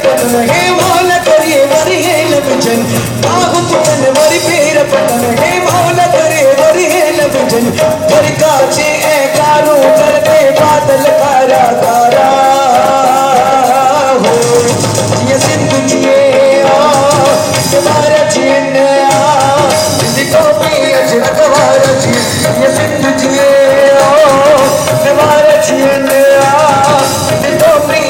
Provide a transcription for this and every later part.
पतन हे मौला करे वरी हे लबजन बागु पुतन वरी पेर पतन हे मौला करे वरी हे लबजन वरी काचे ए कारो करते बादल कारा कारा हो ये सिंधु जिए तुम्हारा जीन जिंदगी में अजरक वारा जीन ये सिंधु जिए तुम्हारा जीन जिंदगी में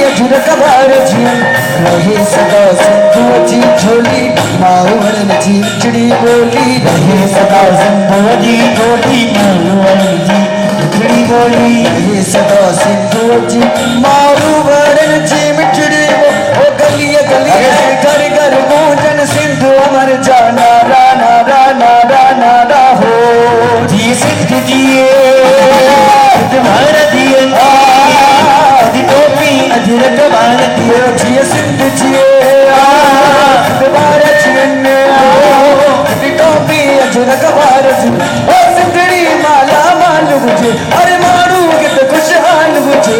अजरक वारा जीन रहे सदा सिंधु जी झोली मारवण जी चिड़ी बोली रहे सदा सिंधु जी झोली मारवण जी चिड़ी बोली रहे सदा सिंधु जी मारवण जी मिठड़ी वो गली गली घर घर गूंजन सिंधु अमर जाना राना राना राना रा हो जी सिंधु जी तुम्हारा दिए टोपी अजरक भारत जी सिंधु जी तुम्हारा जीवन टोपी अजरक भारत ओ सिंधड़ी माला माल मुझे अरे मारू के तो खुशहाल मुझे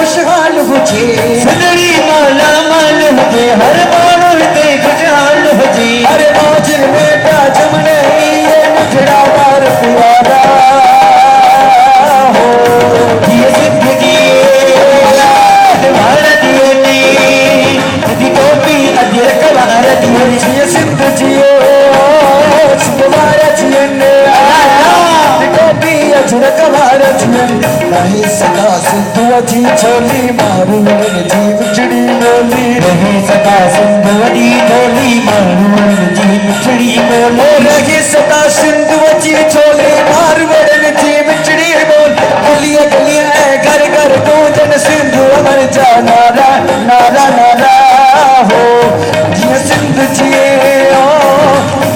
खुशहाल हुजे सदरी माला माल हुजे हर मानो ते खुशहाल हुजे अरे मौज में जमने ये नखड़ा बार प्यारा हो ये जिंदगी तुम्हारा दिए नी टोपी अजरक भारत ये सिंधु जियो तुम्हारा जीवन टोपी अजरक भारत रहे सदा सिंधु जी झोली मारवण जी मिठड़ी बोली रहे सदा सिंधु जी झोली मारवण जी मिठड़ी बोली रहे सदा सिंधु जी झोली मारवण जी मिठड़ी बोल गलियां गलियां घर घर गूंजन सिंधु अमर जाना नारा नारा हो जी सिंधु जी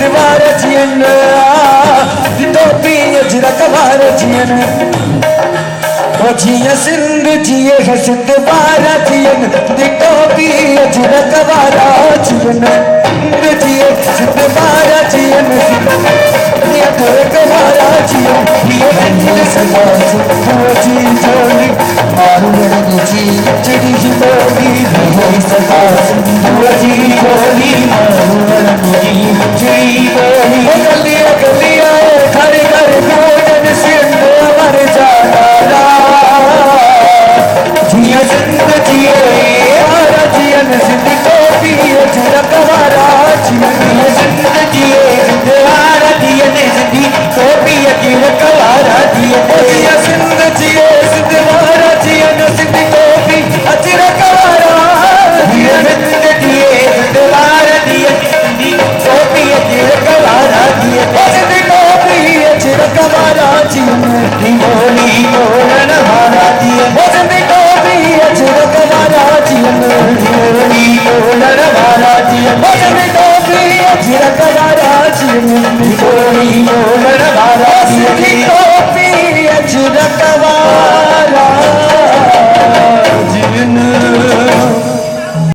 दीवार जीन टोपी अजरक वार जीन जिया सिंधु जिये है सिंधु वारा जियन टोपी अजरक वारा जियन जिये सिंधु वारा जियन अजरक वारा जियन ये रंजिल सदा सिंधु जी झोली मारवण जी चिड़ी बोली रहे सदा सिंधु जी झोली मारवण